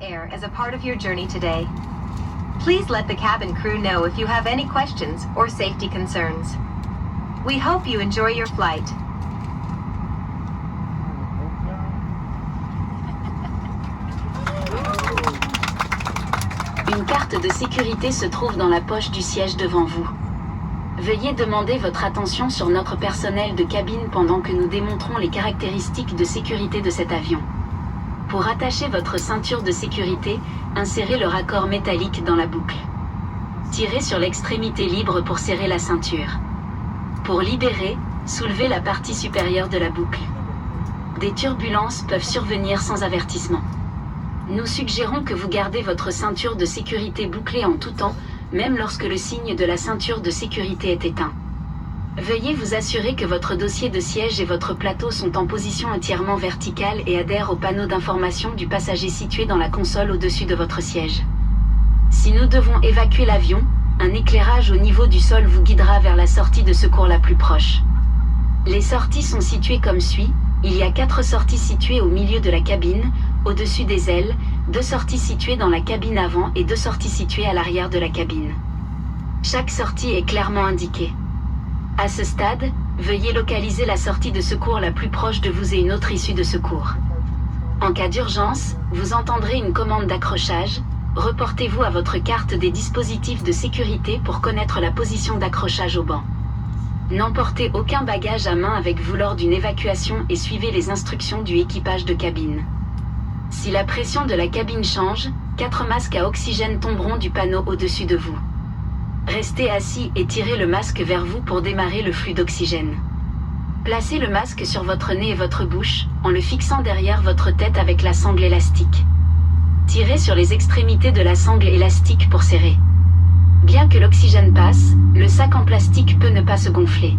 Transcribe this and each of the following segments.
Air as a part of your journey today. Please let the cabin crew know if you have any questions or safety concerns. We hope you enjoy your flight. Une carte de sécurité se trouve dans la poche du siège devant vous. Veuillez demander votre attention sur notre personnel de cabine pendant que nous démontrons les caractéristiques de sécurité de cet avion. Pour attacher votre ceinture de sécurité, insérez le raccord métallique dans la boucle. Tirez sur l'extrémité libre pour serrer la ceinture. Pour libérer, soulevez la partie supérieure de la boucle. Des turbulences peuvent survenir sans avertissement. Nous suggérons que vous gardez votre ceinture de sécurité bouclée en tout temps, même lorsque le signe de la ceinture de sécurité est éteint. Veuillez vous assurer que votre dossier de siège et votre plateau sont en position entièrement verticale et adhèrent au panneau d'information du passager situé dans la console au-dessus de votre siège. Si nous devons évacuer l'avion, un éclairage au niveau du sol vous guidera vers la sortie de secours la plus proche. Les sorties sont situées comme suit. Il y a 4 sorties situées au milieu de la cabine, au-dessus des ailes, 2 sorties situées dans la cabine avant et 2 sorties situées à l'arrière de la cabine. Chaque sortie est clairement indiquée. À ce stade, veuillez localiser la sortie de secours la plus proche de vous et une autre issue de secours. En cas d'urgence, vous entendrez une commande d'accrochage. Reportez-vous à votre carte des dispositifs de sécurité pour connaître la position d'accrochage au banc. N'emportez aucun bagage à main avec vous lors d'une évacuation et suivez les instructions du équipage de cabine. Si la pression de la cabine change, 4 masques à oxygène tomberont du panneau au-dessus de vous. Restez assis et tirez le masque vers vous pour démarrer le flux d'oxygène. Placez le masque sur votre nez et votre bouche, en le fixant derrière votre tête avec la sangle élastique. Tirez sur les extrémités de la sangle élastique pour serrer. Bien que l'oxygène passe, le sac en plastique peut ne pas se gonfler.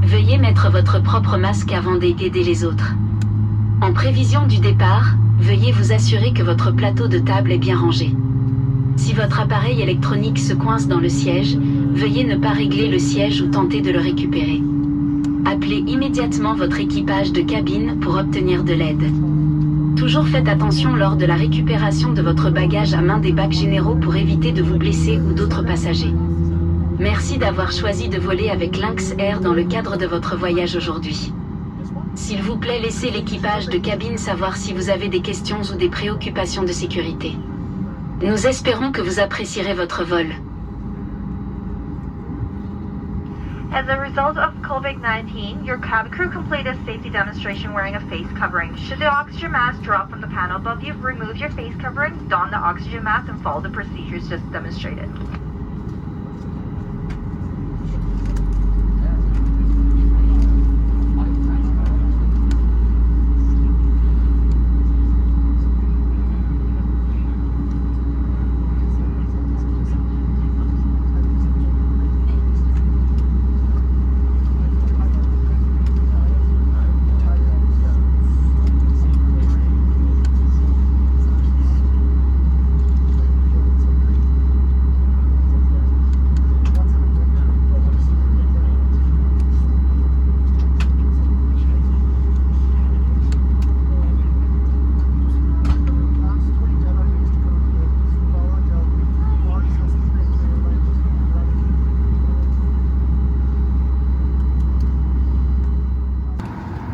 Veuillez mettre votre propre masque avant d'aider les autres. En prévision du départ, veuillez vous assurer que votre plateau de table est bien rangé. Si votre appareil électronique se coince dans le siège, veuillez ne pas régler le siège ou tenter de le récupérer. Appelez immédiatement votre équipage de cabine pour obtenir de l'aide. Toujours faites attention lors de la récupération de votre bagage à main des bacs généraux pour éviter de vous blesser ou d'autres passagers. Merci d'avoir choisi de voler avec Lynx Air dans le cadre de votre voyage aujourd'hui. S'il vous plaît, laissez l'équipage de cabine savoir si vous avez des questions ou des préoccupations de sécurité. Nous espérons que vous apprécierez votre vol. As a result of COVID-19, your cabin crew completed a safety demonstration wearing a face covering. Should the oxygen mask drop from the panel above you, remove your face covering, don the oxygen mask, and follow the procedures just demonstrated.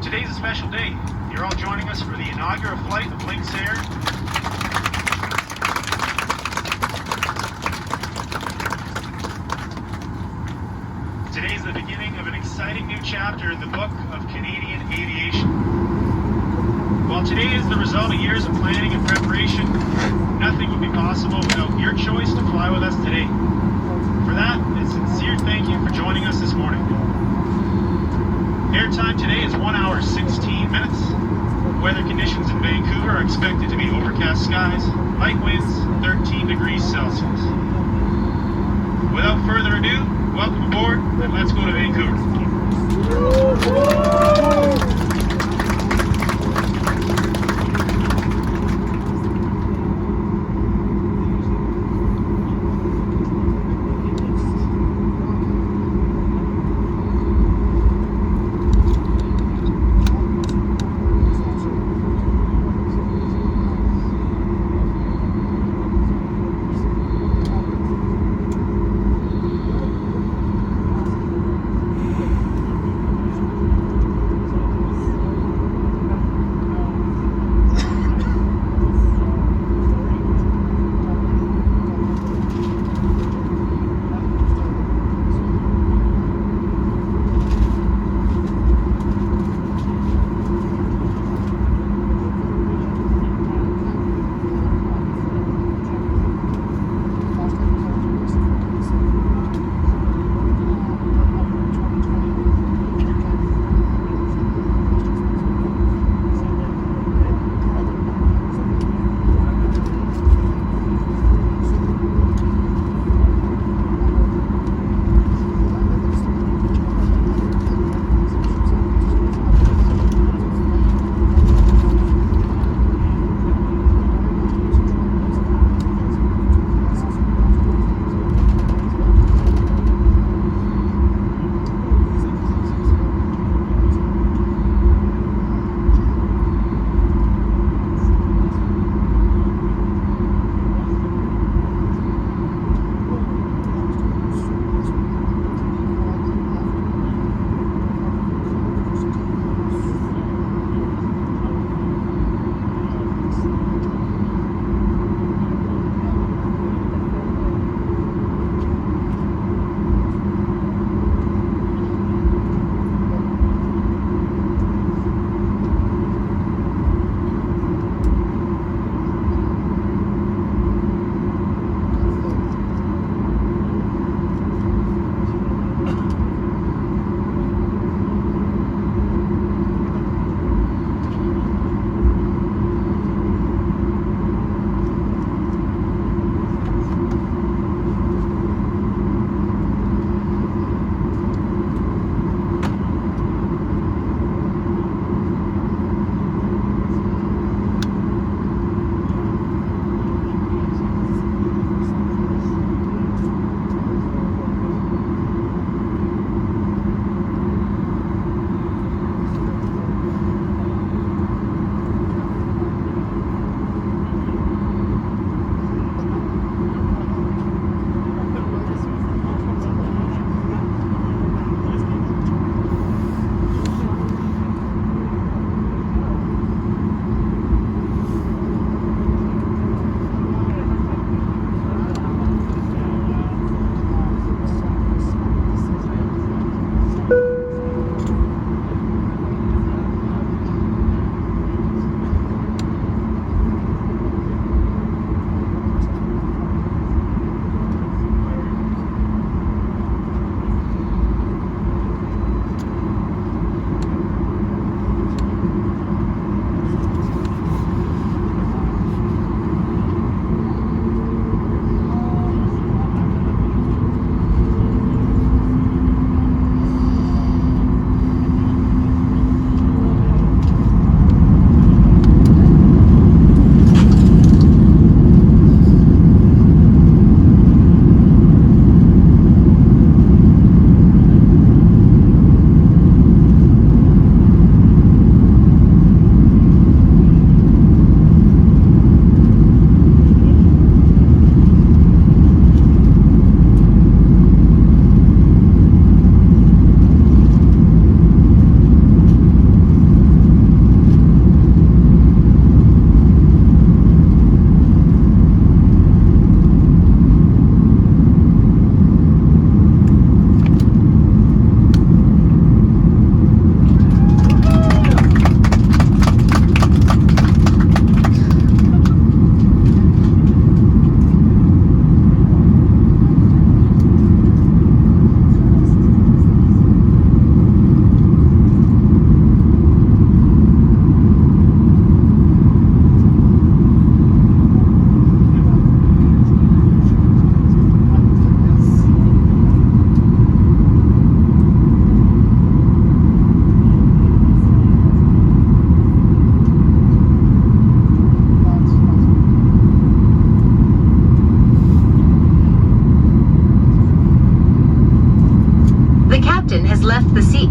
Today's a special day. You're all joining us for the inaugural flight of Lynx Air. Today is the beginning of an exciting new chapter in the book of Canadian aviation. While today is the result of years of planning and preparation, nothing would be possible without your choice to fly with us today. For that, a sincere thank you for joining us this morning. Airtime today is 1 hour 16 minutes. Weather conditions in Vancouver are expected to be overcast skies, light winds, 13 degrees Celsius. Without further ado, welcome aboard and let's go to Vancouver.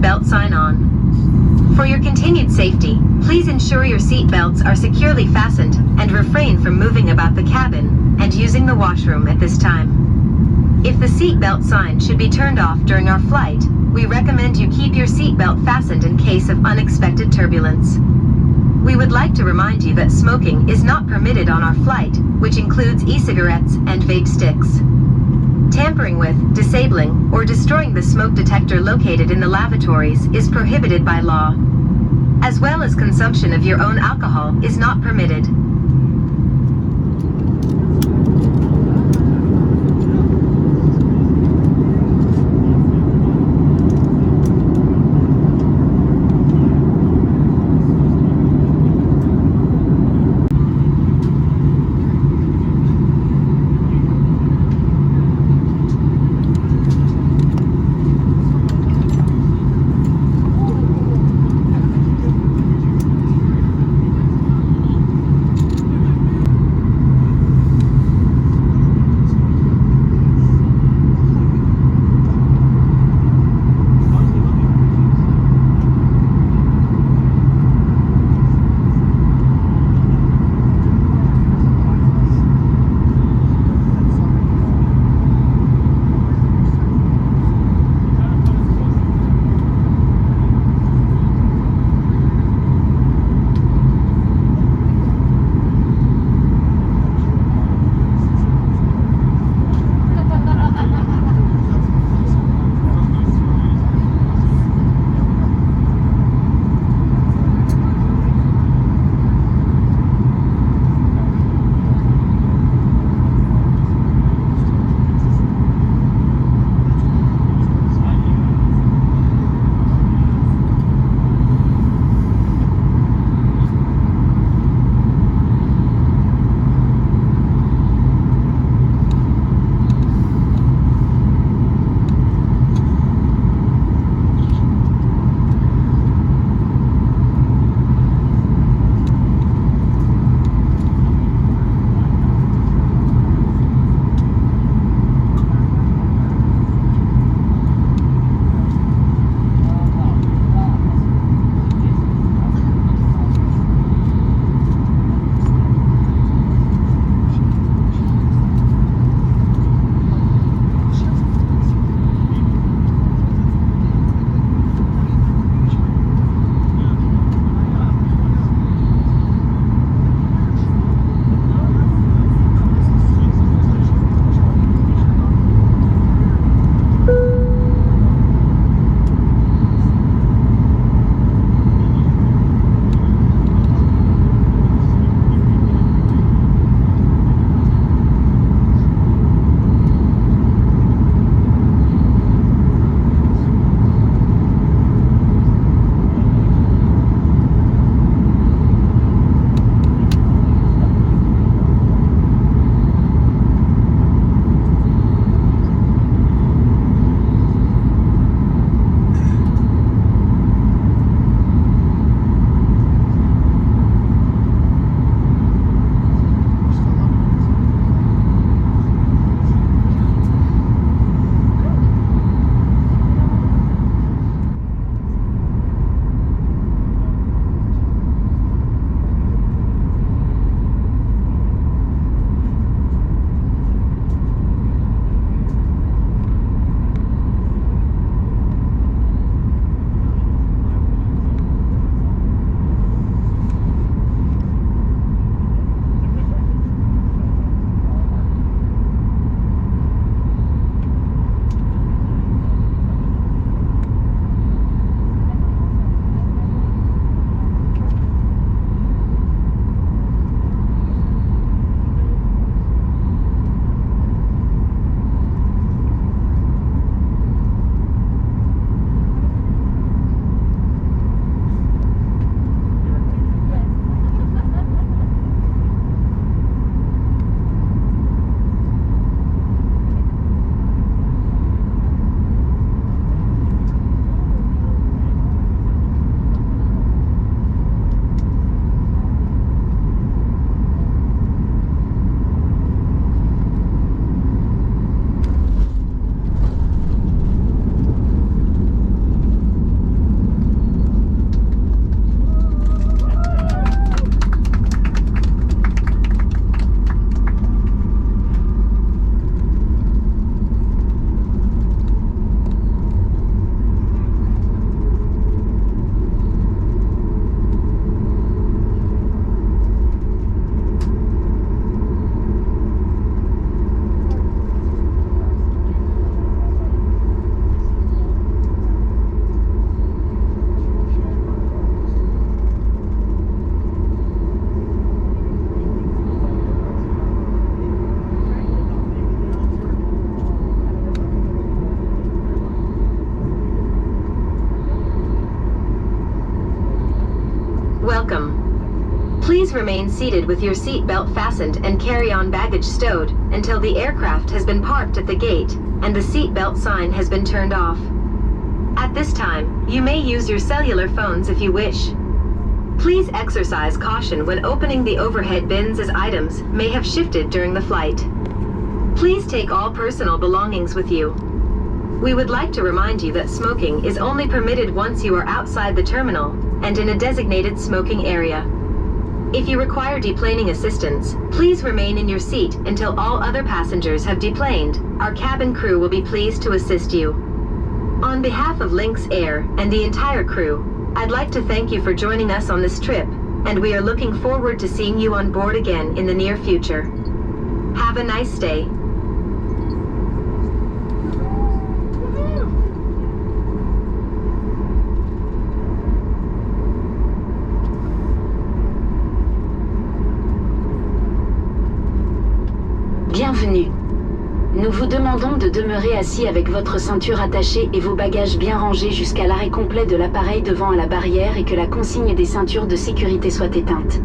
seatbelt sign on. For your continued safety, please ensure your seatbelts are securely fastened and refrain from moving about the cabin and using the washroom at this time. If the seatbelt sign should be turned off during our flight, we recommend you keep your seatbelt fastened in case of unexpected turbulence. We would like to remind you that smoking is not permitted on our flight, which includes e-cigarettes and vape sticks. Tampering with, disabling, or destroying the smoke detector located in the lavatories is prohibited by law. As well as consumption of your own alcohol is not permitted. seated with your seatbelt fastened and carry-on baggage stowed until the aircraft has been parked at the gate and the seatbelt sign has been turned off. At this time, you may use your cellular phones if you wish. Please exercise caution when opening the overhead bins as items may have shifted during the flight. Please take all personal belongings with you. We would like to remind you that smoking is only permitted once you are outside the terminal and in a designated smoking area. If you require deplaning assistance, please remain in your seat until all other passengers have deplaned. Our cabin crew will be pleased to assist you. On behalf of Lynx Air and the entire crew, I'd like to thank you for joining us on this trip, and we are looking forward to seeing you on board again in the near future. Have a nice day. Bienvenue. Nous vous demandons de demeurer assis avec votre ceinture attachée et vos bagages bien rangés jusqu'à l'arrêt complet de l'appareil devant à la barrière et que la consigne des ceintures de sécurité soit éteinte.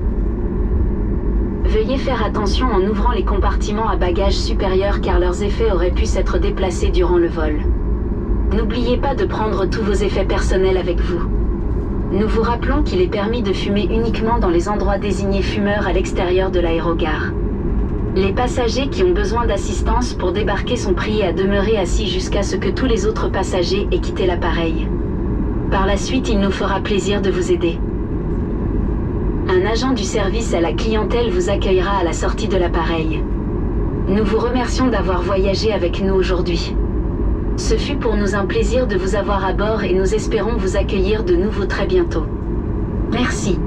Veuillez faire attention en ouvrant les compartiments à bagages supérieurs car leurs effets auraient pu s'être déplacés durant le vol. N'oubliez pas de prendre tous vos effets personnels avec vous. Nous vous rappelons qu'il est permis de fumer uniquement dans les endroits désignés fumeurs à l'extérieur de l'aérogare. Les passagers qui ont besoin d'assistance pour débarquer sont priés à demeurer assis jusqu'à ce que tous les autres passagers aient quitté l'appareil. Par la suite, il nous fera plaisir de vous aider. Un agent du service à la clientèle vous accueillera à la sortie de l'appareil. Nous vous remercions d'avoir voyagé avec nous aujourd'hui. Ce fut pour nous un plaisir de vous avoir à bord et nous espérons vous accueillir de nouveau très bientôt. Merci.